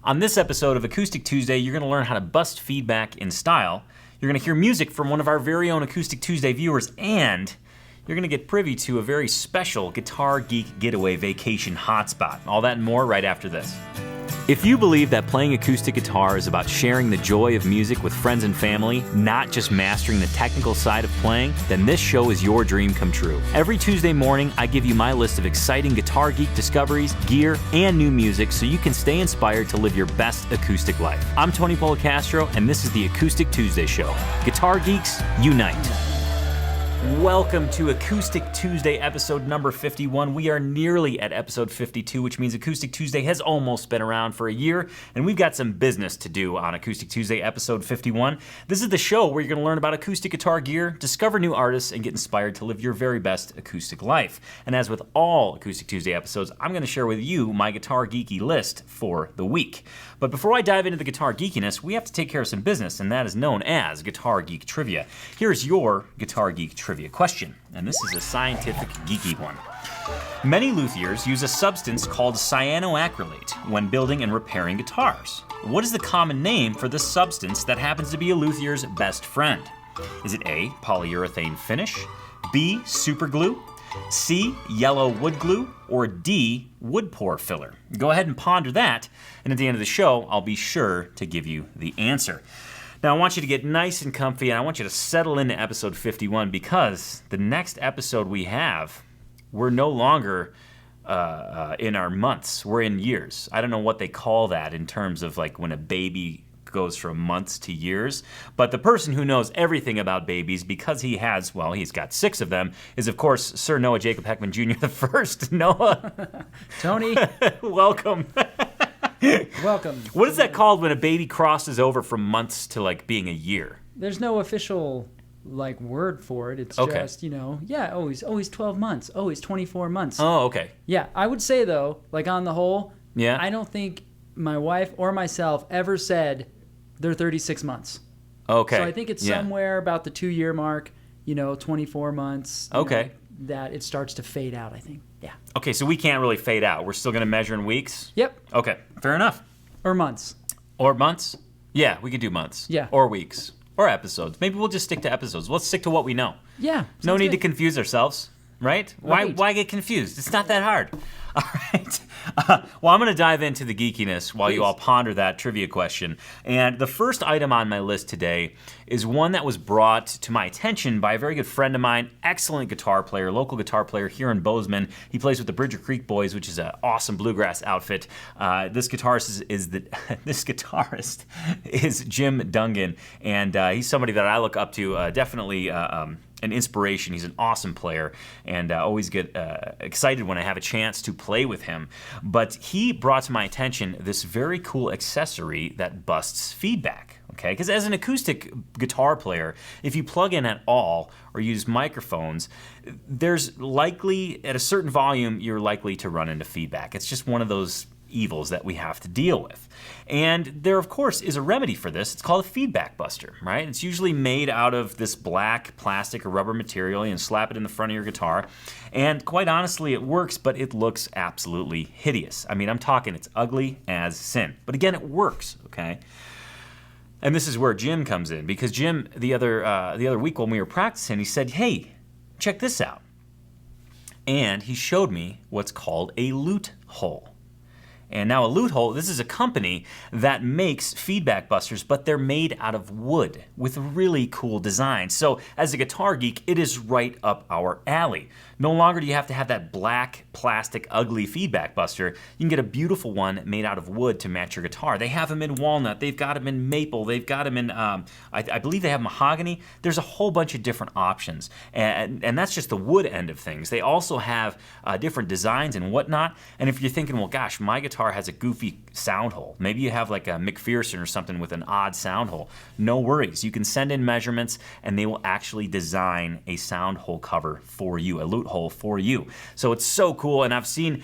On this episode of Acoustic Tuesday, you're going to learn how to bust feedback in style. You're going to hear music from one of our very own Acoustic Tuesday viewers, and you're going to get privy to a very special Guitar Geek Getaway Vacation hotspot. All that and more right after this. If you believe that playing acoustic guitar is about sharing the joy of music with friends and family, not just mastering the technical side of playing, then this show is your dream come true. Every Tuesday morning, I give you my list of exciting Guitar Geek discoveries, gear, and new music so you can stay inspired to live your best acoustic life. I'm Tony Polecastro, and this is the Acoustic Tuesday Show. Guitar Geeks, unite. Welcome to Acoustic Tuesday episode number 51. We are nearly at episode 52, which means Acoustic Tuesday has almost been around for a year, and we've got some business to do on Acoustic Tuesday episode 51. This is the show where you're going to learn about acoustic guitar gear, discover new artists, and get inspired to live your very best acoustic life. And as with all Acoustic Tuesday episodes, I'm going to share with you my guitar geeky list for the week. But before I dive into the guitar geekiness, we have to take care of some business, and that is known as Guitar Geek Trivia. Here's your Guitar Geek Trivia question, and this is a scientific geeky one. Many luthiers use a substance called cyanoacrylate when building and repairing guitars. What is the common name for this substance that happens to be a luthier's best friend? Is it A, polyurethane finish, B, superglue, C, yellow wood glue, or D, wood pour filler? Go ahead and ponder that, and at the end of the show, I'll be sure to give you the answer. Now, I want you to get nice and comfy, and I want you to settle into episode 51 because the next episode we have, we're no longer in our months, we're in years. I don't know what they call that in terms of like when a baby goes from months to years, but the person who knows everything about babies, because he's got 6 of them, is of course Sir Noah Jacob Heckman Jr. the first. Noah. Tony. Welcome. Welcome. What is that called when a baby crosses over from months to like being a year? There's no official like word for it. It's okay. Just, always 12 months, always 24 months. Oh, okay. Yeah, I would say though, like on the whole, yeah, I don't think my wife or myself ever said they're 36 months. Okay. So I think it's somewhere about the 2-year mark, 24 months. Okay. That it starts to fade out, I think. Yeah. Okay, so we can't really fade out. We're still going to measure in weeks? Yep. Okay, fair enough. Or months. Or months? Yeah, we could do months. Yeah. Or weeks. Or episodes. Maybe we'll just stick to episodes. Let's stick to what we know. Yeah. No need to confuse ourselves, right? Why get confused? It's not that hard. All right. Well, I'm going to dive into the geekiness while you all ponder that trivia question. And the first item on my list today is one that was brought to my attention by a very good friend of mine, excellent guitar player, local guitar player here in Bozeman. He plays with the Bridger Creek Boys, which is an awesome bluegrass outfit. This guitarist is Jim Dungan, and he's somebody that I look up to, definitely an inspiration. He's an awesome player, and always get excited when I have a chance to play with him. But he brought to my attention this very cool accessory that busts feedback. Okay, because as an acoustic guitar player, if you plug in at all or use microphones, there's likely, at a certain volume, you're likely to run into feedback. It's just one of those evils that we have to deal with. And there, of course, is a remedy for this. It's called a feedback buster, right? It's usually made out of this black plastic or rubber material, and slap it in the front of your guitar. And quite honestly, it works, but it looks absolutely hideous. I mean, I'm talking it's ugly as sin. But again, it works, okay? And this is where Jim comes in, because Jim, the other week when we were practicing, he said, "Hey, check this out." And he showed me what's called a Lute Hole. And now a Lute Hole, this is a company that makes feedback busters, but they're made out of wood with really cool designs. So as a guitar geek, it is right up our alley. No longer do you have to have that black, plastic, ugly feedback buster. You can get a beautiful one made out of wood to match your guitar. They have them in walnut, they've got them in maple, they've got them in, I believe they have mahogany. There's a whole bunch of different options. And that's just the wood end of things. They also have different designs and whatnot. And if you're thinking, well, gosh, my guitar has a goofy sound hole. Maybe you have like a McPherson or something with an odd sound hole. No worries. You can send in measurements and they will actually design a sound hole cover for you, a Lute Hole for you. So it's so cool. And I've seen,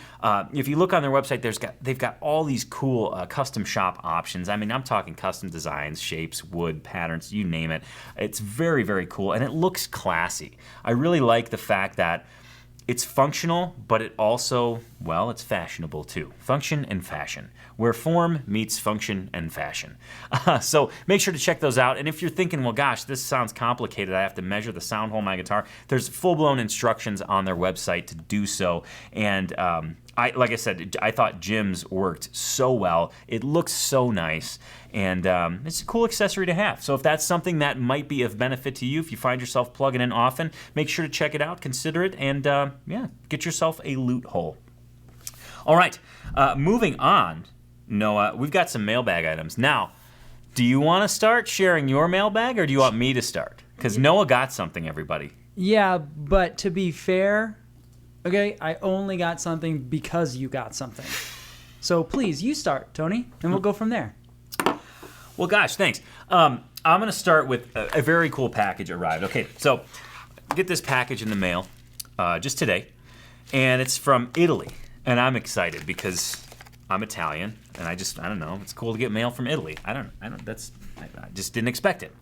if you look on their website, they've got all these cool custom shop options. I mean, I'm talking custom designs, shapes, wood, patterns, you name it. It's very, very cool. And it looks classy. I really like the fact that It's functional, but it also, well, it's fashionable too. Function and fashion, where form meets function and fashion. So make sure to check those out. And if you're thinking, well, gosh, this sounds complicated, I have to measure the sound hole in my guitar, there's full-blown instructions on their website to do so. And like I said, I thought Jim's worked so well. It looks so nice, and it's a cool accessory to have. So if that's something that might be of benefit to you, if you find yourself plugging in often, make sure to check it out, consider it, and yeah, get yourself a Lute Hole. All right, moving on, Noah, we've got some mailbag items. Now, do you want to start sharing your mailbag, or do you want me to start? Because Noah got something, everybody. Yeah, but to be fair, okay, I only got something because you got something. So please, you start, Tony, and we'll go from there. Well, gosh, thanks. I'm going to start with a very cool package arrived. Okay, so get this package in the mail just today, and it's from Italy. And I'm excited because I'm Italian, and I don't know, it's cool to get mail from Italy. I just didn't expect it.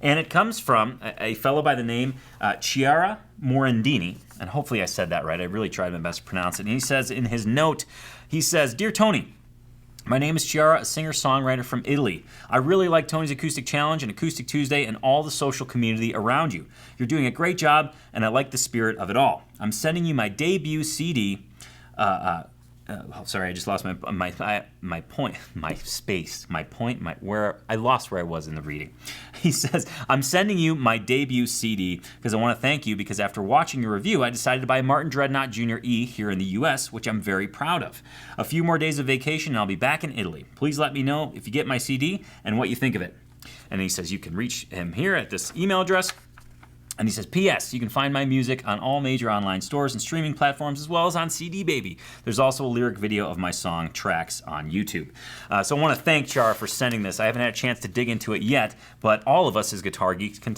And it comes from a fellow by the name Chiara Morandini, and hopefully I said that right. I really tried my best to pronounce it. And he says in his note, he says, "Dear Tony, my name is Chiara, a singer-songwriter from Italy. I really like Tony's Acoustic Challenge and Acoustic Tuesday and all the social community around you. You're doing a great job, and I like the spirit of it all. I'm sending you my debut CD." Sorry, I just lost my I lost where I was in the reading. He says, "I'm sending you my debut CD because I want to thank you because after watching your review, I decided to buy a Martin Dreadnought Jr. E here in the US, which I'm very proud of. A few more days of vacation and I'll be back in Italy. Please let me know if you get my CD and what you think of it." And he says you can reach him here at this email address. And he says, "P.S. You can find my music on all major online stores and streaming platforms as well as on CD Baby. There's also a lyric video of my song Tracks on YouTube." So I want to thank Chara for sending this. I haven't had a chance to dig into it yet, but all of us as guitar geeks can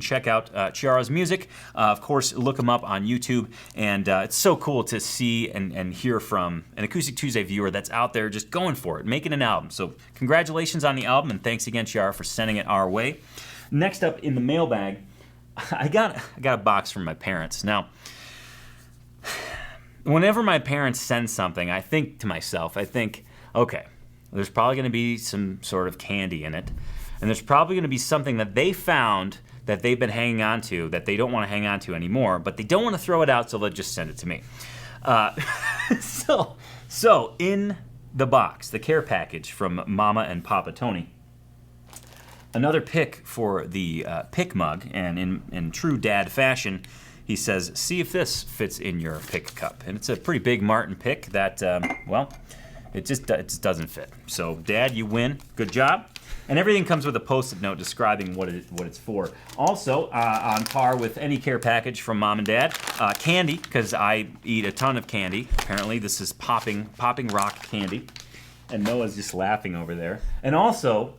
check out Chiara's music. Of course, look him up on YouTube. And it's so cool to see and hear from an Acoustic Tuesday viewer that's out there just going for it, making an album. So congratulations on the album, and thanks again, Chiara, for sending it our way. Next up in the mailbag, I got a box from my parents. Now, whenever my parents send something, I think to myself, okay, there's probably going to be some sort of candy in it, and there's probably going to be something that they found that they've been hanging on to that they don't want to hang on to anymore, but they don't want to throw it out, so they'll just send it to me. So in the box, the care package from Mama and Papa Tony, another pick for the pick mug, and in true dad fashion, he says, "See if this fits in your pick cup." And it's a pretty big Martin pick that, well, it just doesn't fit. So, Dad, you win. Good job. And everything comes with a Post-it note describing what it's for. Also, on par with any care package from Mom and Dad, candy, because I eat a ton of candy. Apparently, this is popping rock candy. And Noah's just laughing over there. And also,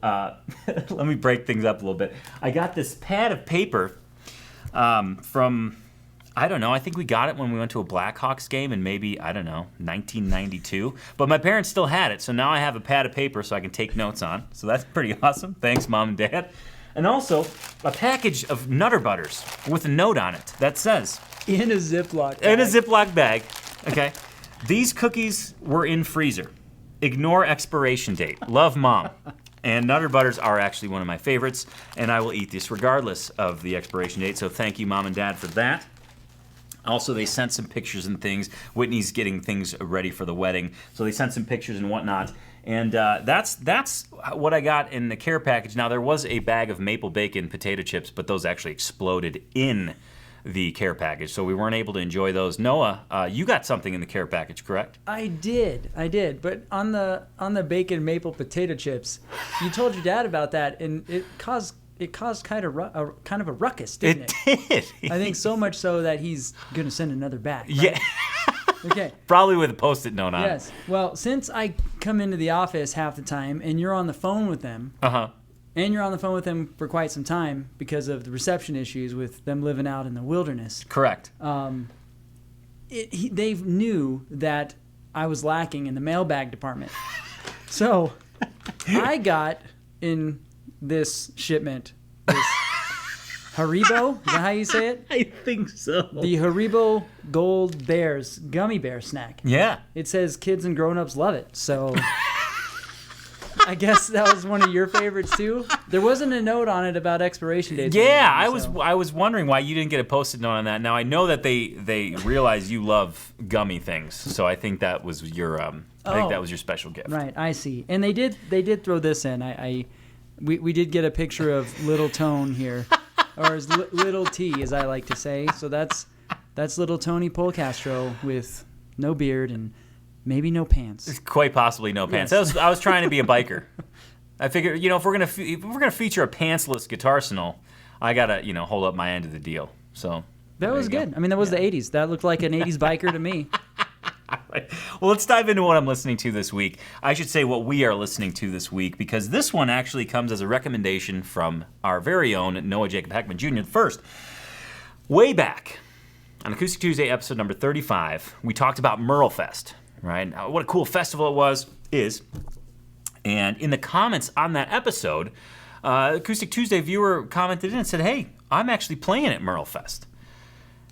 let me break things up a little bit. I got this pad of paper from, I don't know, I think we got it when we went to a Blackhawks game in maybe, 1992. But my parents still had it, so now I have a pad of paper so I can take notes on. So that's pretty awesome. Thanks, Mom and Dad. And also, a package of Nutter Butters with a note on it that says... In a Ziploc bag. In a Ziploc bag. Okay. "These cookies were in freezer. Ignore expiration date. Love, Mom." And Nutter Butters are actually one of my favorites, and I will eat this regardless of the expiration date, so thank you, Mom and Dad, for that. Also, they sent some pictures and things. Whitney's getting things ready for the wedding, so they sent some pictures and whatnot. And that's what I got in the care package. Now, there was a bag of maple bacon potato chips, but those actually exploded in the care package, so we weren't able to enjoy those. Noah, you got something in the care package, correct? I did. But on the bacon maple potato chips, you told your dad about that, and it caused kind of a ruckus, didn't it? It did. I think so much so that he's gonna send another back. Right? Yeah. Okay. Probably with a Post-it note on. Yes. Well, since I come into the office half the time, and you're on the phone with them. And you're on the phone with them for quite some time because of the reception issues with them living out in the wilderness. Correct. They knew that I was lacking in the mailbag department. So I got in this shipment Haribo? Is that how you say it? I think so. The Haribo Gold Bears gummy bear snack. Yeah. It says kids and grown-ups love it. So I guess that was one of your favorites too. There wasn't a note on it about expiration dates. Yeah, I was wondering why you didn't get a post-it note on that. Now I know that they realize you love gummy things, so I think that was your I think that was your special gift. Right, I see. And they did throw this in. We did get a picture of Little Tone here, or as Little T, as I like to say. So that's little Tony Polecastro with no beard and maybe no pants. Quite possibly no pants. Yes. I was trying to be a biker. I figured, if we're gonna feature a pantsless guitarsenal, I gotta hold up my end of the deal. So that was good. I mean, that was the '80s. That looked like an '80s biker to me. Well, let's dive into what I'm listening to this week. I should say what we are listening to this week, because this one actually comes as a recommendation from our very own Noah Jacob Heckman Jr. First, way back on Acoustic Tuesday episode number 35, we talked about Merlefest, right? What a cool festival it is. And in the comments on that episode, Acoustic Tuesday viewer commented in and said, hey, I'm actually playing at Merlefest.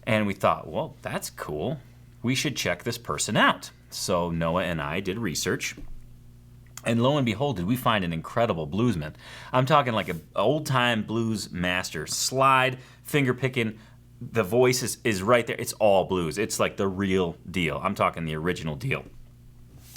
And we thought, well, that's cool. We should check this person out. So Noah and I did research, and lo and behold, did we find an incredible bluesman. I'm talking like an old-time blues master. Slide, finger picking, the voice is right there. It's all blues. It's like the real deal. I'm talking the original deal.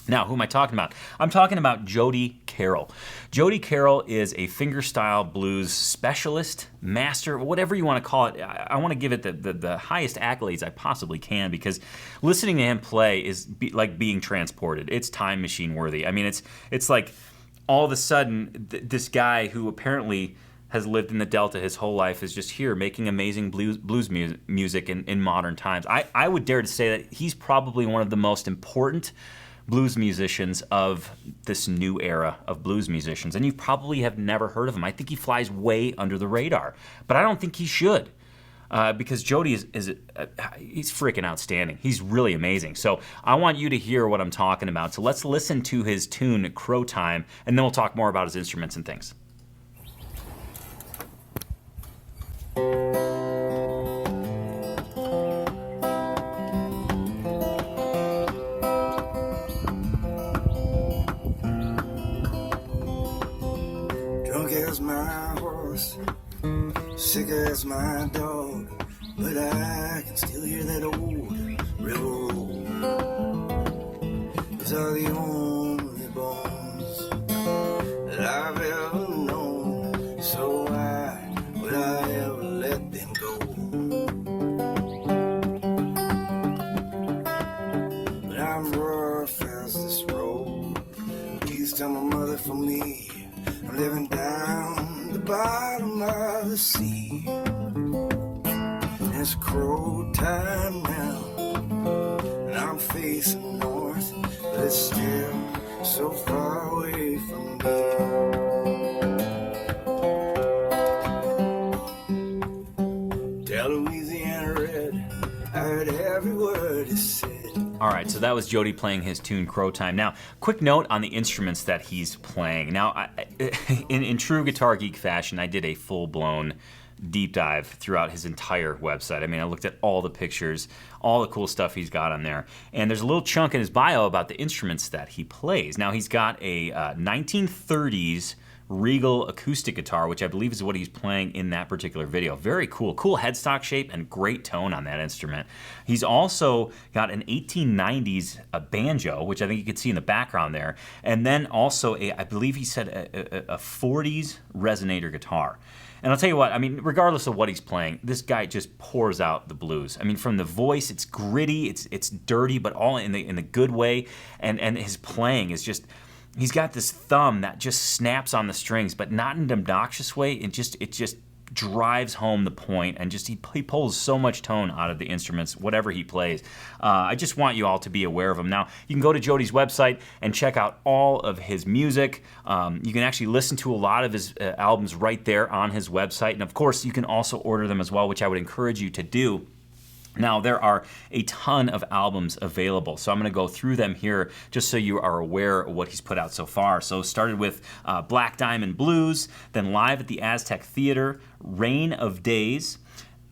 Now, who am I talking about? I'm talking about Jody Carroll. Jody Carroll is a fingerstyle blues specialist, master, whatever you want to call it. I want to give it the highest accolades I possibly can, because listening to him play is like being transported. It's time machine worthy. I mean, it's like all of a sudden this guy who apparently has lived in the Delta his whole life is just here making amazing blues music in modern times. I would dare to say that he's probably one of the most important blues musicians of this new era of blues musicians, and you probably have never heard of him. I think he flies way under the radar, but I don't think he should, because Jody is he's freaking outstanding. He's really amazing. So I want you to hear what I'm talking about. So let's listen to his tune Crow Time, and then we'll talk more about his instruments and things. My horse, sick as my dog, but I can still hear that old railroad. These are the only bones that I've ever known, so why would I ever let them go? But I'm rough as this road. Please tell my mother for me, I'm living down the bottom of the sea. It's crow time now, and I'm facing north, but it's still so far away from me. Tell Louisiana Red, I heard every word he said. All right, so that was Jody playing his tune Crow Time. Now, quick note on the instruments that he's playing. Now, in true Guitar Geek fashion, I did a full-blown deep dive throughout his entire website. I mean, I looked at all the pictures, all the cool stuff he's got on there. And there's a little chunk in his bio about the instruments that he plays. Now, he's got a 1930s Regal acoustic guitar, which I believe is what he's playing in that particular video. Very cool. Cool headstock shape and great tone on that instrument. He's also got an 1890s banjo, which I think you can see in the background there. And then also, I believe he said a 40s resonator guitar. And I'll tell you what, I mean, regardless of what he's playing, this guy just pours out the blues. I mean, from the voice, it's gritty, it's dirty, but all in the good way. And his playing is just, he's got this thumb that just snaps on the strings, but not in an obnoxious way. It just drives home the point, and just he pulls so much tone out of the instruments, whatever he plays. I just want you all to be aware of him. Now, you can go to Jody's website and check out all of his music. You can actually listen to a lot of his albums right there on his website, and of course, you can also order them as well, which I would encourage you to do. Now, there are a ton of albums available, so I'm going to go through them here just so you are aware of what he's put out so far. So started with Black Diamond Blues, then Live at the Aztec Theater, Rain of Days,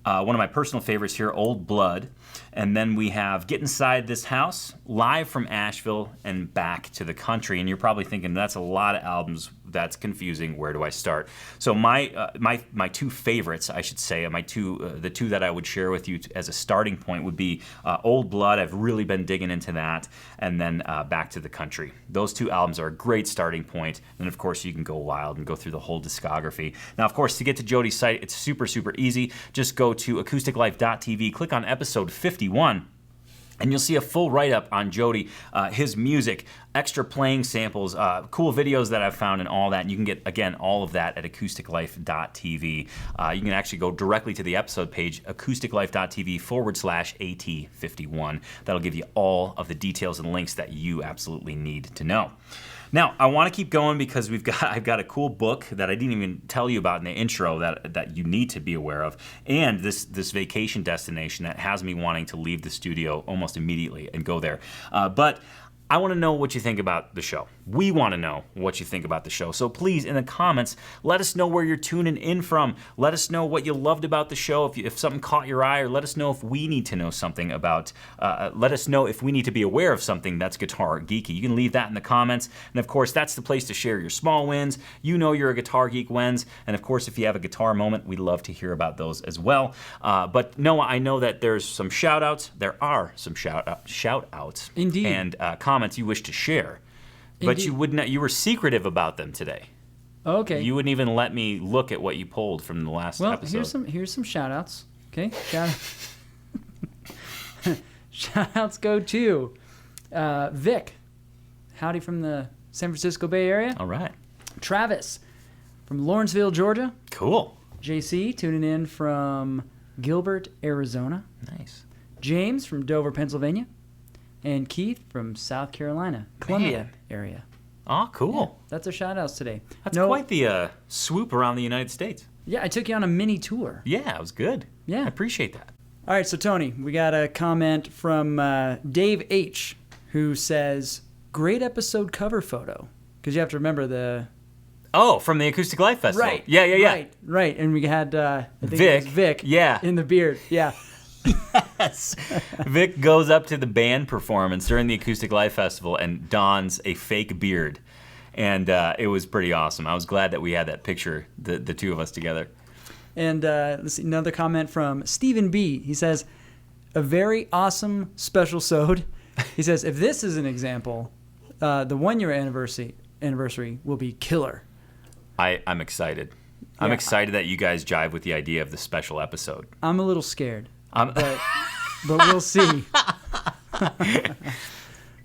one of my personal favorites here, Old Blood, and then we have Get Inside This House, Live from Asheville, and Back to the Country. And you're probably thinking, that's a lot of albums. That's confusing. Where do I start? So my two favorites, I should say, the two that I would share with you as a starting point would be Old Blood. I've really been digging into that, and then Back to the Country. Those two albums are a great starting point. And of course, you can go wild and go through the whole discography. Now, of course, to get to Jody's site, it's super, super easy. Just go to acousticlife.tv, click on episode 51. And you'll see a full write-up on Jody, his music, extra playing samples, cool videos that I've found and all that. And you can get, again, all of that at acousticlife.tv. You can actually go directly to the episode page, acousticlife.tv/AT51. That'll give you all of the details and links that you absolutely need to know. Now, I want to keep going because I've got a cool book that I didn't even tell you about in the intro that you need to be aware of, and this vacation destination that has me wanting to leave the studio almost immediately and go there. But I want to know what you think about the show. We want to know what you think about the show. So please, in the comments, let us know where you're tuning in from. Let us know what you loved about the show, if something caught your eye, or let us know if we need to know something about, let us know if we need to be aware of something that's guitar geeky. You can leave that in the comments. And of course, that's the place to share your small wins. You know you're a guitar geek wins. And of course, if you have a guitar moment, we'd love to hear about those as well. But Noah, I know that there's some shout-outs. There are some shout-outs. Indeed. And comments you wish to share. But Indeed. you would not. You were secretive about them today. Okay. You wouldn't even let me look at what you pulled from the last episode. Well, here's some shout outs. Okay. Shout outs go to Vic. Howdy from the San Francisco Bay Area. All right. Travis from Lawrenceville, Georgia. Cool. JC tuning in from Gilbert, Arizona. Nice. James from Dover, Pennsylvania. And Keith from South Carolina, Columbia area. Oh, cool. Yeah, that's our shout-outs today. That's quite the swoop around the United States. Yeah, I took you on a mini tour. Yeah, it was good. Yeah. I appreciate that. All right, so Tony, we got a comment from Dave H., who says, great episode cover photo. Because you have to remember the... Oh, from the Acoustic Life Festival. Right. Yeah. Right. And we had I think Vic. it was Vic Yeah. in the beard. Yeah. Yes. Vic goes up to the band performance during the Acoustic Life Festival and dons a fake beard. And it was pretty awesome. I was glad that we had that picture, the two of us together. And let's see, another comment from Stephen B. He says, a very awesome special sode. He says, if this is an example, the 1-year anniversary will be killer. I'm excited. I'm excited that you guys jive with the idea of the special episode. I'm a little scared. But we'll see.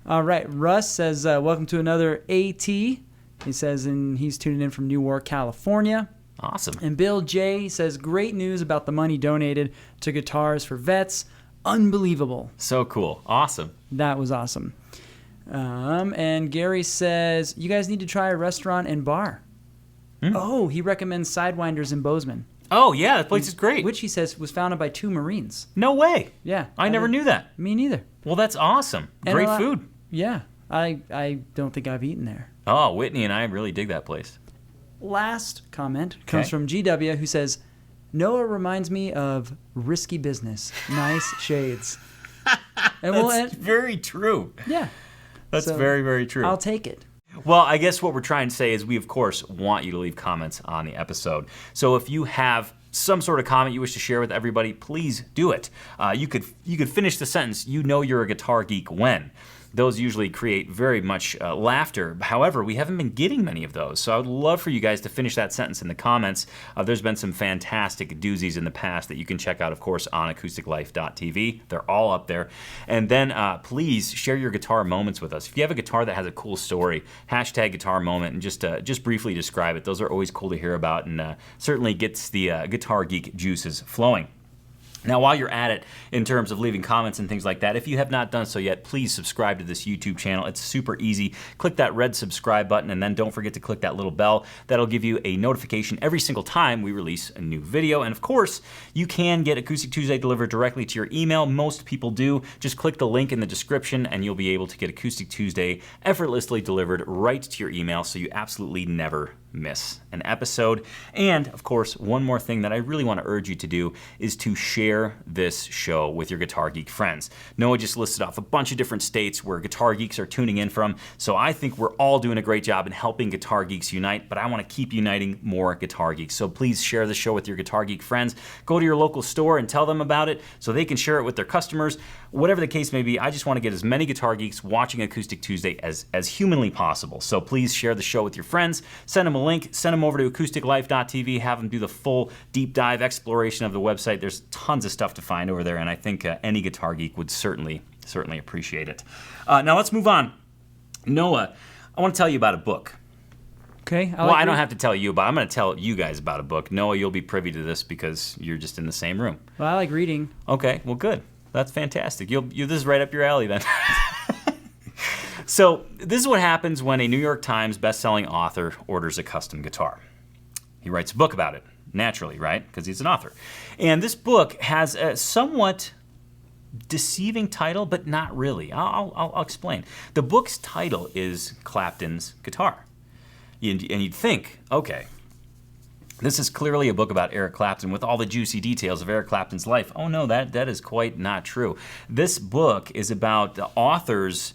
All right. Russ says, welcome to another AT. He says, and he's tuning in from Newark, California. Awesome. And Bill J says, great news about the money donated to Guitars for Vets. Unbelievable. So cool. Awesome. That was awesome. And Gary says, you guys need to try a restaurant and bar. Oh, he recommends Sidewinders in Bozeman. Oh, yeah, that place is great. Which he says was founded by 2 Marines. No way. Yeah. I never knew that. Me neither. Well, that's awesome. Great food. Yeah. I don't think I've eaten there. Oh, Whitney and I really dig that place. Last comment comes from GW, who says, Noah reminds me of Risky Business. Nice shades. And That's very true. Yeah. That's very, very true. I'll take it. Well, I guess what we're trying to say is we, of course, want you to leave comments on the episode. So if you have some sort of comment you wish to share with everybody, please do it. You could finish the sentence, you know you're a guitar geek when. Those usually create very much laughter. However, we haven't been getting many of those. So I would love for you guys to finish that sentence in the comments. There's been some fantastic doozies in the past that you can check out, of course, on acousticlife.tv. They're all up there. And then please share your guitar moments with us. If you have a guitar that has a cool story, hashtag guitar moment and just briefly describe it. Those are always cool to hear about and certainly gets the guitar geek juices flowing. Now, while you're at it, in terms of leaving comments and things like that, if you have not done so yet, please subscribe to this YouTube channel. It's super easy. Click that red subscribe button, and then don't forget to click that little bell. That'll give you a notification every single time we release a new video. And of course, you can get Acoustic Tuesday delivered directly to your email. Most people do. Just click the link in the description, and you'll be able to get Acoustic Tuesday effortlessly delivered right to your email, so you absolutely never miss an episode. And of course, one more thing that I really want to urge you to do is to share this show with your Guitar Geek friends. Noah just listed off a bunch of different states where Guitar Geeks are tuning in from, so I think we're all doing a great job in helping Guitar Geeks unite, but I want to keep uniting more Guitar Geeks. So please share the show with your Guitar Geek friends. Go to your local store and tell them about it so they can share it with their customers. Whatever the case may be, I just want to get as many Guitar Geeks watching Acoustic Tuesday as humanly possible. So please share the show with your friends. Send them a link. Send them over to acousticlife.tv. Have them do the full deep dive exploration of the website. There's tons of stuff to find over there, and I think any Guitar Geek would certainly appreciate it. Now let's move on. Noah, I want to tell you about a book. Okay. I don't have to tell you about it. I'm going to tell you guys about a book. Noah, you'll be privy to this because you're just in the same room. Well, I like reading. Okay, well, good. That's fantastic. This is right up your alley then. So this is what happens when a New York Times best-selling author orders a custom guitar. He writes a book about it, naturally, right? Because he's an author. And this book has a somewhat deceiving title, but not really. I'll explain. The book's title is Clapton's Guitar. And you'd think, okay, this is clearly a book about Eric Clapton with all the juicy details of Eric Clapton's life. Oh no, that is quite not true. This book is about the author's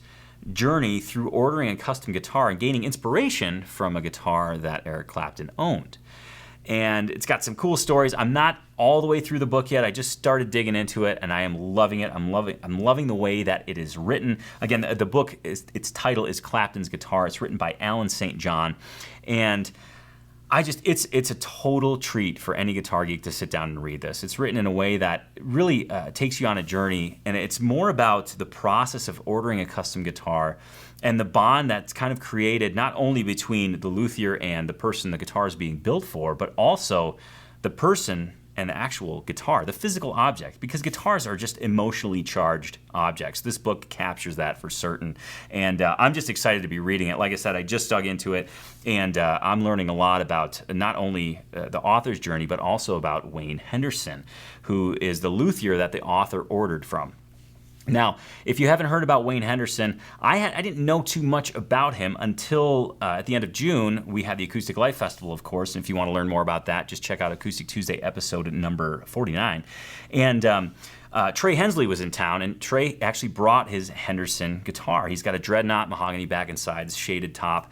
journey through ordering a custom guitar and gaining inspiration from a guitar that Eric Clapton owned. And it's got some cool stories. I'm not all the way through the book yet. I just started digging into it, and I am loving it. I'm loving the way that it is written. Again, the book, its title is Clapton's Guitar. It's written by Alan St. John, and it's a total treat for any guitar geek to sit down and read this. It's written in a way that really takes you on a journey, and it's more about the process of ordering a custom guitar and the bond that's kind of created not only between the luthier and the person the guitar is being built for, but also the person and the actual guitar, the physical object, because guitars are just emotionally charged objects. This book captures that for certain, and I'm just excited to be reading it. Like I said, I just dug into it, and I'm learning a lot about not only the author's journey, but also about Wayne Henderson, who is the luthier that the author ordered from. Now, if you haven't heard about Wayne Henderson, I didn't know too much about him until at the end of June. We had the Acoustic Life Festival, of course, and if you want to learn more about that, just check out Acoustic Tuesday episode number 49. And Trey Hensley was in town, and Trey actually brought his Henderson guitar. He's got a dreadnought mahogany back and sides, shaded top,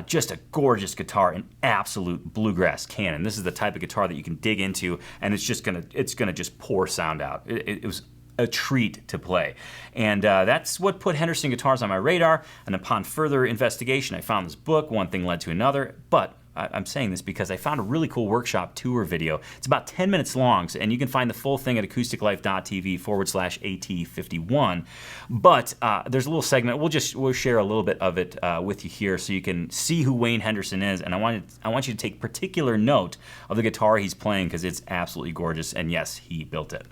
just a gorgeous guitar, an absolute bluegrass cannon. This is the type of guitar that you can dig into, and it's gonna just pour sound out. It was a treat to play. And that's what put Henderson guitars on my radar, and upon further investigation, I found this book. One thing led to another, but I'm saying this because I found a really cool workshop tour video. It's about 10 minutes long, and you can find the full thing at acousticlife.tv/AT51. But there's a little segment. We'll share a little bit of it with you here so you can see who Wayne Henderson is, and I want you to take particular note of the guitar he's playing because it's absolutely gorgeous, and yes, he built it.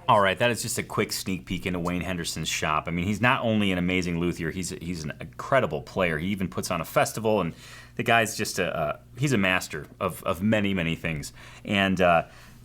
All right, that is just a quick sneak peek into Wayne Henderson's shop. I mean, he's not only an amazing luthier, he's an incredible player. He even puts on a festival, and the guy's just he's a master of many, many things. And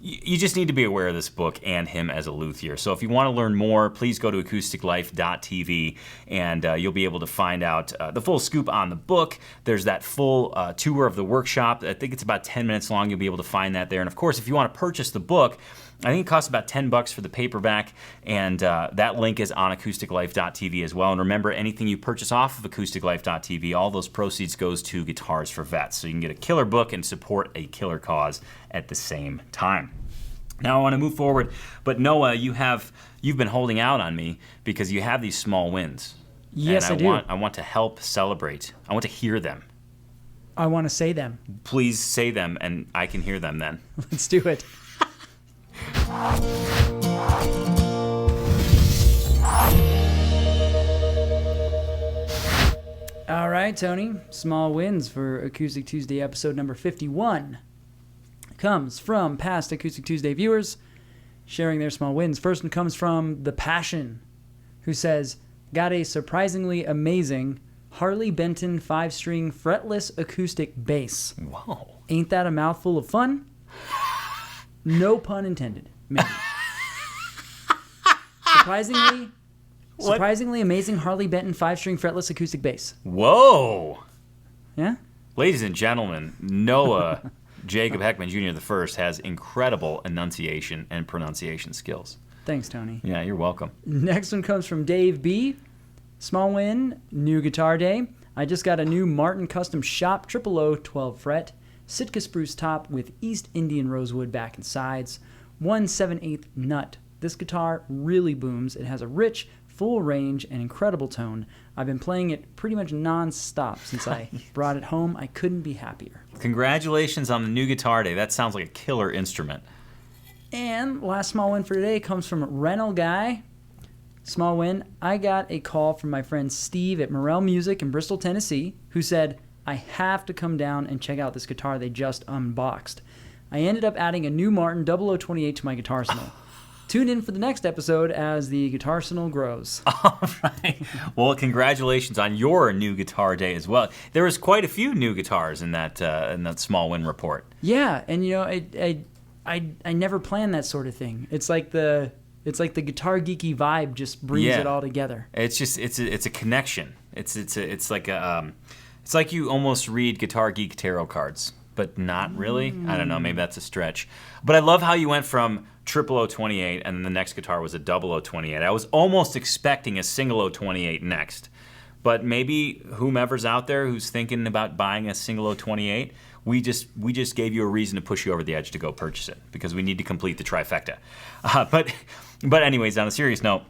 you just need to be aware of this book and him as a luthier. So if you want to learn more, please go to acousticlife.tv, and you'll be able to find out the full scoop on the book. There's that full tour of the workshop. I think it's about 10 minutes long. You'll be able to find that there. And of course, if you want to purchase the book, I think it costs about $10 for the paperback, and that link is on acousticlife.tv as well. And remember, anything you purchase off of acousticlife.tv, all those proceeds goes to Guitars for Vets. So you can get a killer book and support a killer cause at the same time. Now I want to move forward, but Noah, you've been holding out on me because you have these small wins. Yes, and I do. I want to help celebrate. I want to hear them. I want to say them. Please say them, and I can hear them then. Let's do it. All right, Tony. Small wins for Acoustic Tuesday episode number 51 comes from past Acoustic Tuesday viewers sharing their small wins. First one comes from The Passion, who says, got a surprisingly amazing Harley Benton 5-string fretless acoustic bass. Whoa. Ain't that a mouthful of fun? No pun intended. Maybe. Surprisingly amazing Harley Benton 5-string fretless acoustic bass. Whoa. Yeah? Ladies and gentlemen, Noah Jacob Heckman Jr. the First has incredible enunciation and pronunciation skills. Thanks, Tony. Yeah, you're welcome. Next one comes from Dave B. Small win, new guitar day. I just got a new Martin Custom Shop 000 12 fret, Sitka spruce top with East Indian rosewood back and sides, 1/7/8 nut. This guitar really booms. It has a rich, full range and incredible tone. I've been playing it pretty much non-stop since I brought it home. I couldn't be happier. Congratulations on the new guitar day. That sounds like a killer instrument. And last small win for today comes from Rental Guy. Small win. I got a call from my friend Steve at Morel Music in Bristol, Tennessee, who said, I have to come down and check out this guitar they just unboxed. I ended up adding a new Martin 0028 to my guitar arsenal. Tune in for the next episode as the guitar arsenal grows. All right. Well, congratulations on your new guitar day as well. There was quite a few new guitars in that small win report. Yeah, and you know, I never plan that sort of thing. It's like the guitar geeky vibe just brings it all together. It's just it's a connection. It's like you almost read Guitar Geek tarot cards, but not really. I don't know, maybe that's a stretch. But I love how you went from 0028 and then the next guitar was a 0028. I was almost expecting a single 028 next. But maybe whomever's out there who's thinking about buying a single 028, we just gave you a reason to push you over the edge to go purchase it because we need to complete the trifecta. But anyways, on a serious note,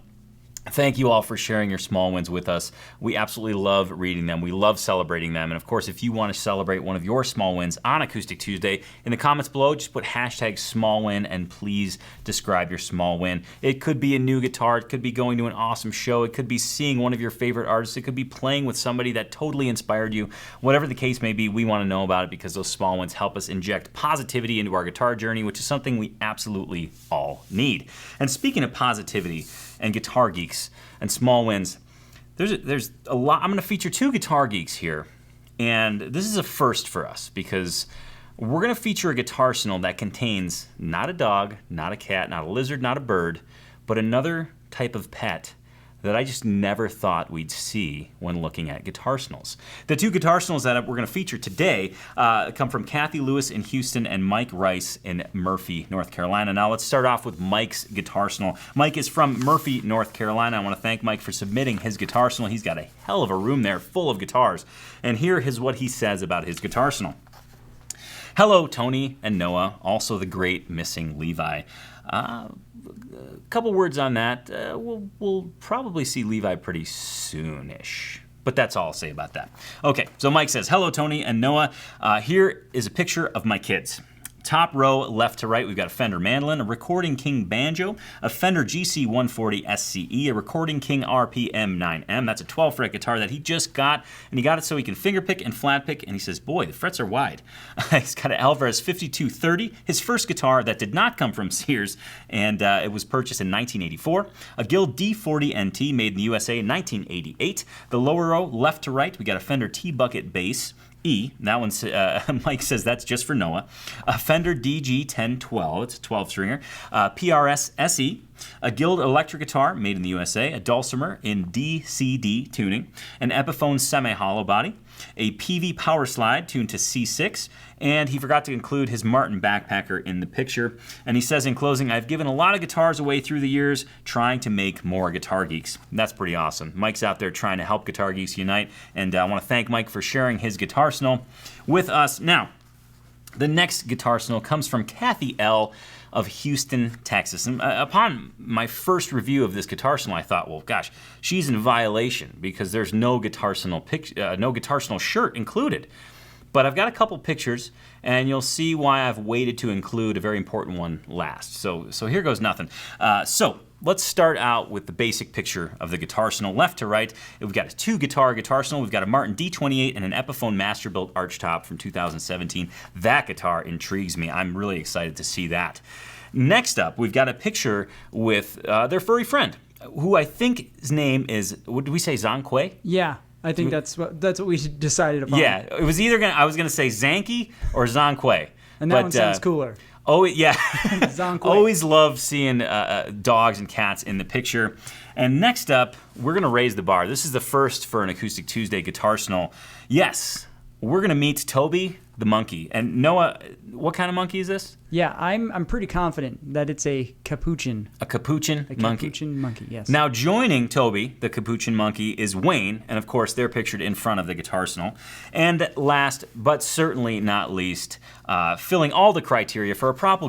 thank you all for sharing your small wins with us. We absolutely love reading them. We love celebrating them. And of course, if you want to celebrate one of your small wins on Acoustic Tuesday, in the comments below, just put hashtag small win and please describe your small win. It could be a new guitar. It could be going to an awesome show. It could be seeing one of your favorite artists. It could be playing with somebody that totally inspired you. Whatever the case may be, we want to know about it because those small wins help us inject positivity into our guitar journey, which is something we absolutely all need. And speaking of positivity and guitar geeks and small wins, there's a lot. I'm going to feature two guitar geeks here, and this is a first for us because we're going to feature a guitar arsenal that contains not a dog, not a cat, not a lizard, not a bird, but another type of pet that I just never thought we'd see when looking at guitar arsenals. The two guitar arsenals that we're going to feature today come from Kathy Lewis in Houston and Mike Rice in Murphy, North Carolina. Now let's start off with Mike's guitar arsenal. Mike is from Murphy, North Carolina. I want to thank Mike for submitting his guitar arsenal. He's got a hell of a room there full of guitars. And here is what he says about his guitar arsenal. Hello, Tony and Noah, also the great missing Levi. A couple words on that. We'll probably see Levi pretty soonish. But that's all I'll say about that. Okay, so Mike says, hello, Tony and Noah. Here is a picture of my kids. Top row, left to right, we've got a Fender mandolin, a Recording King banjo, a Fender GC140 SCE, a Recording King RPM 9M. That's a 12-fret guitar that he just got, and he got it so he can finger pick and flat pick, and he says, boy, the frets are wide. He's got an Alvarez 5230, his first guitar that did not come from Sears, and it was purchased in 1984. A Guild D40 NT made in the USA in 1988. The lower row, left to right, we got a Fender T-Bucket bass, E. That one's, Mike says that's just for Noah. A Fender DG1012, it's a 12-stringer. PRS SE, a Guild electric guitar made in the USA, a dulcimer in DCD tuning, an Epiphone semi-hollow body, a PV power slide tuned to C6, and he forgot to include his Martin backpacker in the picture. And he says in closing, I've given a lot of guitars away through the years trying to make more Guitar Geeks. That's pretty awesome. Mike's out there trying to help Guitar Geeks unite, and I want to thank Mike for sharing his guitar arsenal with us. Now, the next guitar arsenal comes from Kathy L. of Houston, Texas. And upon my first review of this guitar arsenal, I thought, well, gosh, she's in violation because there's no guitar arsenal shirt included. But I've got a couple pictures, and you'll see why I've waited to include a very important one last. So here goes nothing. So let's start out with the basic picture of the guitar arsenal, left to right. We've got a two-guitar guitar arsenal. We've got a Martin D28 and an Epiphone Masterbuilt archtop from 2017. That guitar intrigues me. I'm really excited to see that. Next up, we've got a picture with their furry friend, who I think his name is, what did we say, Zhang Yeah. I think that's what we decided upon. Yeah, it was either I was gonna say Zanky or Zhang And that one sounds cooler. Oh yeah, Zhang always love seeing dogs and cats in the picture. And next up, we're gonna raise the bar. This is the first for an Acoustic Tuesday guitar arsenal. Yes, we're gonna meet Toby the monkey. And Noah, what kind of monkey is this? Yeah, I'm pretty confident that it's a capuchin. A capuchin monkey. A capuchin monkey, yes. Now joining Toby, the capuchin monkey, is Wayne, and of course they're pictured in front of the guitar arsenal. And last, but certainly not least, filling all the criteria for a proper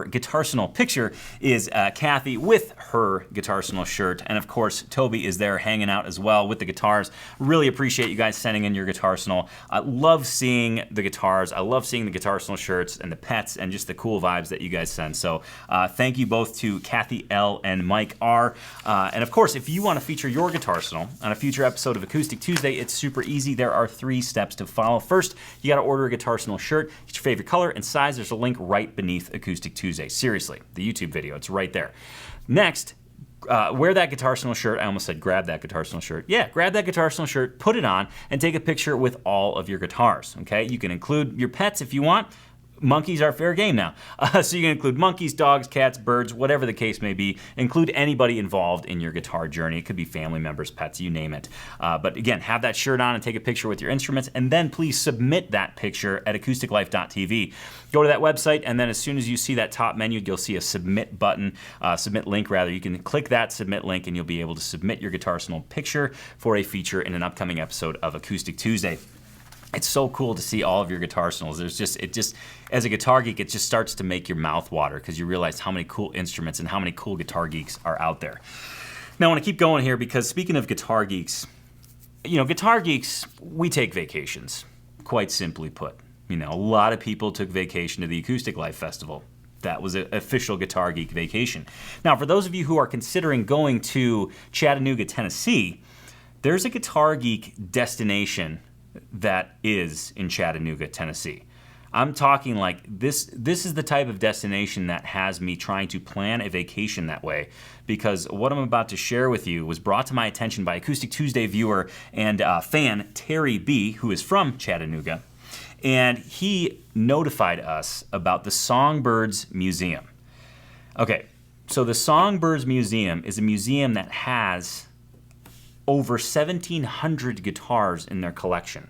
guitar arsenal picture is Kathy with her guitar arsenal shirt. And of course, Toby is there hanging out as well with the guitars. Really appreciate you guys sending in your guitar arsenal. I love seeing the guitars. I love seeing the guitar arsenal shirts and the pets and just the cool vibes that you guys send. So thank you both to Kathy L. and Mike R. And of course, if you want to feature your guitar arsenal on a future episode of Acoustic Tuesday, it's super easy. There are 3 steps to follow. First, you got to order a guitar arsenal shirt. Get your favorite color and size. There's a link right beneath Acoustic Tuesday. Seriously, the YouTube video, it's right there. Next, wear that guitar arsenal shirt. I almost said grab that guitar arsenal shirt. Yeah, grab that guitar arsenal shirt, put it on, and take a picture with all of your guitars, okay? You can include your pets if you want. Monkeys are fair game now. So you can include monkeys, dogs, cats, birds, whatever the case may be. Include anybody involved in your guitar journey. It could be family members, pets, you name it. But again, have that shirt on and take a picture with your instruments, and then please submit that picture at acousticlife.tv. Go to that website, and then as soon as you see that top menu, you'll see a submit button, submit link rather. You can click that submit link, and you'll be able to submit your guitar arsenal picture for a feature in an upcoming episode of Acoustic Tuesday. It's so cool to see all of your guitar arsenals. As a guitar geek, it just starts to make your mouth water because you realize how many cool instruments and how many cool guitar geeks are out there. Now I want to keep going here because speaking of guitar geeks, guitar geeks, we take vacations, quite simply put. A lot of people took vacation to the Acoustic Life Festival. That was an official Guitar Geek vacation. Now, for those of you who are considering going to Chattanooga, Tennessee, there's a Guitar Geek destination that is in Chattanooga, Tennessee. I'm talking like this is the type of destination that has me trying to plan a vacation that way, because what I'm about to share with you was brought to my attention by Acoustic Tuesday viewer and fan Terry B., who is from Chattanooga, and he notified us about the Songbirds Museum. Okay, so the Songbirds Museum is a museum that has over 1,700 guitars in their collection.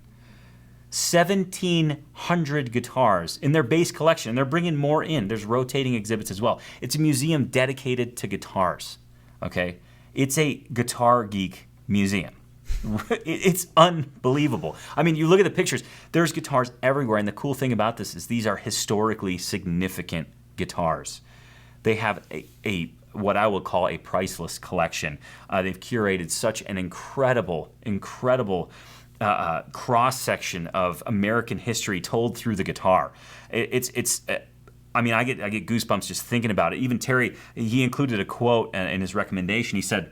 1,700 guitars in their base collection. They're bringing more in. There's rotating exhibits as well. It's a museum dedicated to guitars, okay? It's a Guitar Geek museum. It's unbelievable. I mean, you look at the pictures, there's guitars everywhere, and the cool thing about this is these are historically significant guitars. They have a what I will call a priceless collection. They've curated such an incredible cross-section of American history told through the guitar. It's I mean, I get goosebumps just thinking about it. Even Terry, he included a quote in his recommendation. He said,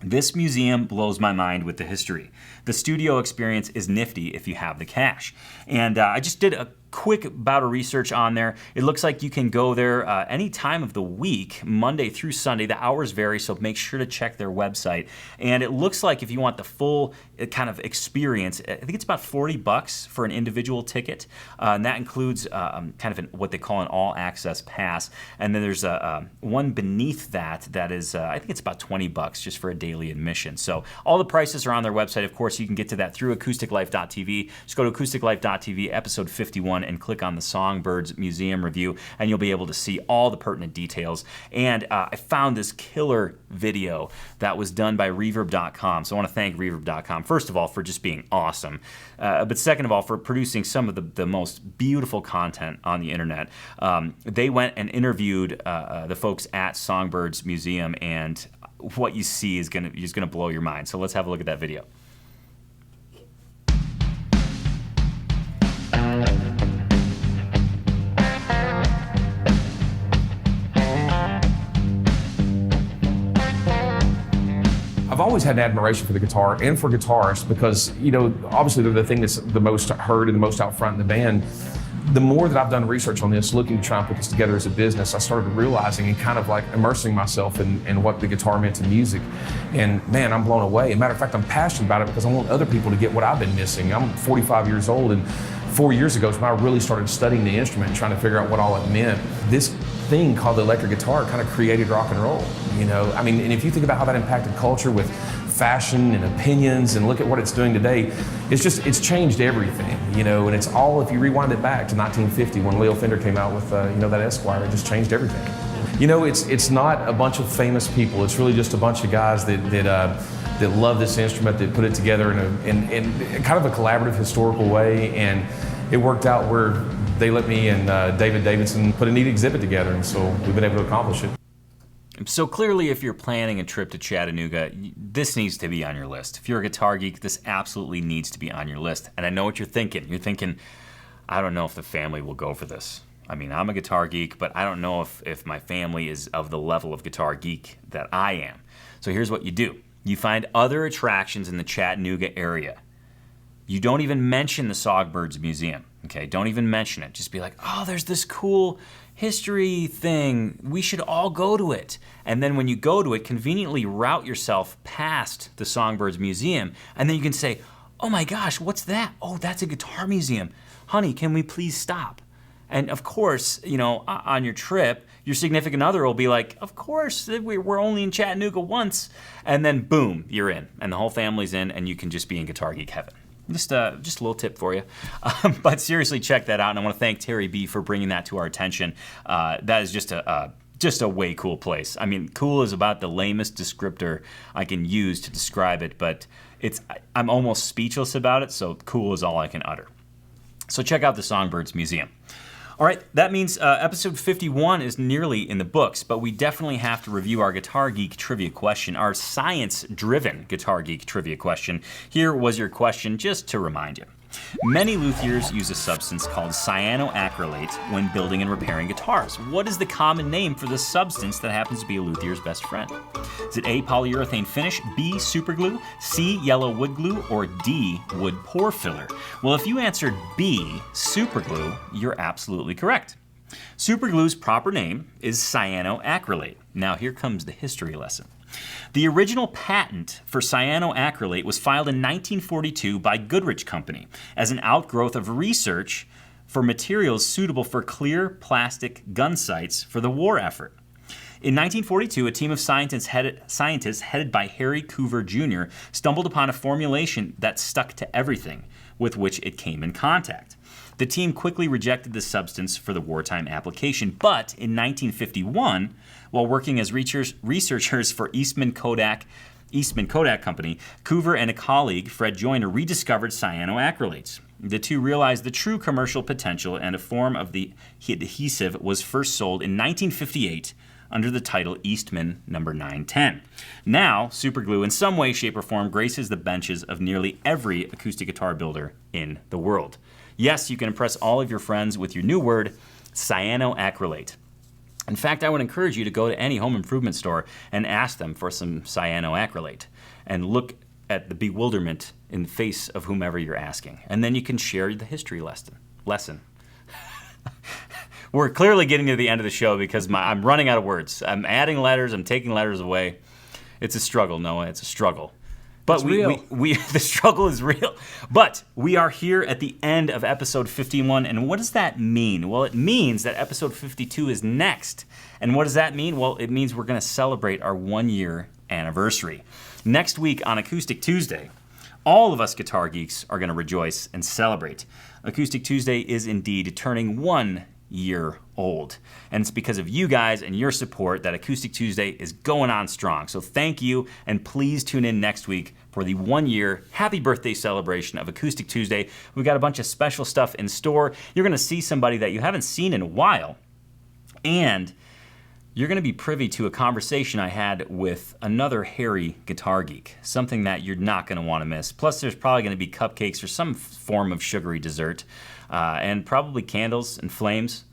"This museum blows my mind with the history. The studio experience is nifty if you have the cash." And I just did a quick bout of research on there. It looks like you can go there any time of the week, Monday through Sunday. The hours vary, so make sure to check their website. And it looks like if you want the full kind of experience, I think it's about $40 for an individual ticket. And that includes kind of what they call an all-access pass. And then there's one beneath that is, I think it's about $20 just for a daily admission. So all the prices are on their website. Of course, you can get to that through acousticlife.tv. Just go to acousticlife.tv, episode 51, and click on the Songbirds Museum review, and you'll be able to see all the pertinent details. And I found this killer video that was done by reverb.com. So I want to thank reverb.com, first of all, for just being awesome, but second of all, for producing some of the most beautiful content on the internet. They went and interviewed the folks at Songbirds Museum, and what you see is gonna blow your mind. So let's have a look at that video. I've always had an admiration for the guitar and for guitarists because, you know, obviously they're the thing that's the most heard and the most out front in the band. The more that I've done research on this, looking to try and put this together as a business, I started realizing and kind of like immersing myself in what the guitar meant to music. And man, I'm blown away. As a matter of fact, I'm passionate about it because I want other people to get what I've been missing. I'm 45 years old, and 4 years ago is when I really started studying the instrument and trying to figure out what all it meant. This thing called the electric guitar kind of created rock and roll, you know? I mean, and if you think about how that impacted culture with fashion and opinions and look at what it's doing today, it's changed everything, you know? And it's all, if you rewind it back to 1950 when Leo Fender came out with, you know, that Esquire, it just changed everything. You know, it's not a bunch of famous people. It's really just a bunch of guys that love this instrument, that put it together in kind of a collaborative, historical way. And it worked out where they let me and David Davidson put a neat exhibit together, and so we've been able to accomplish it. So clearly, if you're planning a trip to Chattanooga, this needs to be on your list. If you're a guitar geek, this absolutely needs to be on your list. And I know what you're thinking. You're thinking, I don't know if the family will go for this. I mean, I'm a guitar geek, but I don't know if my family is of the level of guitar geek that I am. So here's what you do. You find other attractions in the Chattanooga area. You don't even mention the Songbirds Museum, okay? Don't even mention it. Just be like, oh, there's this cool history thing. We should all go to it. And then when you go to it, conveniently route yourself past the Songbirds Museum, and then you can say, oh my gosh, what's that? Oh, that's a guitar museum. Honey, can we please stop? And of course, you know, on your trip, your significant other will be like, of course, we're only in Chattanooga once. And then boom, you're in. And the whole family's in, and you can just be in guitar geek heaven. Just a little tip for you. But seriously, check that out. And I want to thank Terry B for bringing that to our attention. That is just a way cool place. I mean, cool is about the lamest descriptor I can use to describe it, but I'm almost speechless about it, so cool is all I can utter. So check out the Songbirds Museum. All right, that means episode 51 is nearly in the books, but we definitely have to review our Guitar Geek trivia question, our science-driven Guitar Geek trivia question. Here was your question, just to remind you. Many luthiers use a substance called cyanoacrylate when building and repairing guitars. What is the common name for this substance that happens to be a luthier's best friend? Is it A, polyurethane finish, B, superglue, C, yellow wood glue, or D, wood pore filler? Well, if you answered B, superglue, you're absolutely correct. Superglue's proper name is cyanoacrylate. Now here comes the history lesson. The original patent for cyanoacrylate was filed in 1942 by Goodrich Company as an outgrowth of research for materials suitable for clear plastic gun sights for the war effort. In 1942, a team of scientists headed by Harry Coover Jr. stumbled upon a formulation that stuck to everything with which it came in contact. The team quickly rejected the substance for the wartime application, but in 1951, while working as researchers for Eastman Kodak Company, Coover and a colleague, Fred Joyner, rediscovered cyanoacrylates. The two realized the true commercial potential, and a form of the adhesive was first sold in 1958 under the title Eastman No. 910. Now, superglue in some way, shape, or form graces the benches of nearly every acoustic guitar builder in the world. Yes, you can impress all of your friends with your new word, cyanoacrylate. In fact, I would encourage you to go to any home improvement store and ask them for some cyanoacrylate and look at the bewilderment in the face of whomever you're asking. And then you can share the history lesson. We're clearly getting to the end of the show because I'm running out of words. I'm adding letters, I'm taking letters away. It's a struggle, Noah, it's a struggle. But the struggle is real. But we are here at the end of episode 51, and what does that mean? Well, it means that episode 52 is next. And what does that mean? Well, it means we're going to celebrate our 1-year anniversary. Next week on Acoustic Tuesday, all of us guitar geeks are going to rejoice and celebrate. Acoustic Tuesday is indeed turning 1 year old. And it's because of you guys and your support that Acoustic Tuesday is going on strong. So thank you, and please tune in next week for the 1-year happy birthday celebration of Acoustic Tuesday. We've got a bunch of special stuff in store. You're going to see somebody that you haven't seen in a while, and you're going to be privy to a conversation I had with another hairy guitar geek, something that you're not going to want to miss. Plus, there's probably going to be cupcakes or some form of sugary dessert, and probably candles and flames.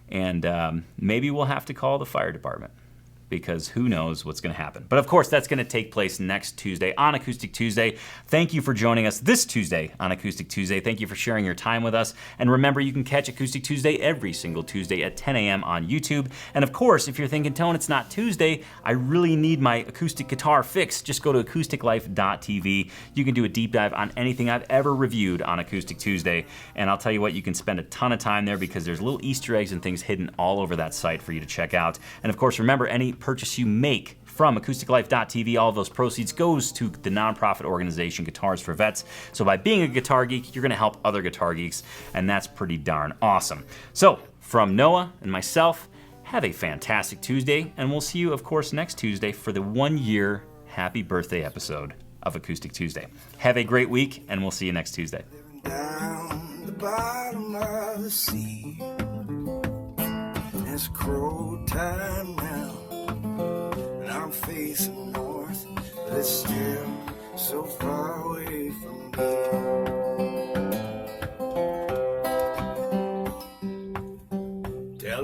And maybe we'll have to call the fire department, because who knows what's going to happen. But of course, that's going to take place next Tuesday on Acoustic Tuesday. Thank you for joining us this Tuesday on Acoustic Tuesday. Thank you for sharing your time with us. And remember, you can catch Acoustic Tuesday every single Tuesday at 10 a.m. on YouTube. And of course, if you're thinking, Tone, it's not Tuesday, I really need my acoustic guitar fix, just go to acousticlife.tv. You can do a deep dive on anything I've ever reviewed on Acoustic Tuesday. And I'll tell you what, you can spend a ton of time there because there's little Easter eggs and things hidden all over that site for you to check out. And of course, remember, any purchase you make from acousticlife.tv, all of those proceeds goes to the nonprofit organization Guitars for Vets. So by being a guitar geek, you're going to help other guitar geeks, and that's pretty darn awesome. So from Noah and myself, have a fantastic Tuesday, and we'll see you, of course, next Tuesday for the 1-year happy birthday episode of Acoustic Tuesday. Have a great week, and we'll see you next Tuesday. Down the bottom of the sea, it's crow time now, and I'm facing north, but it's still so far away from me.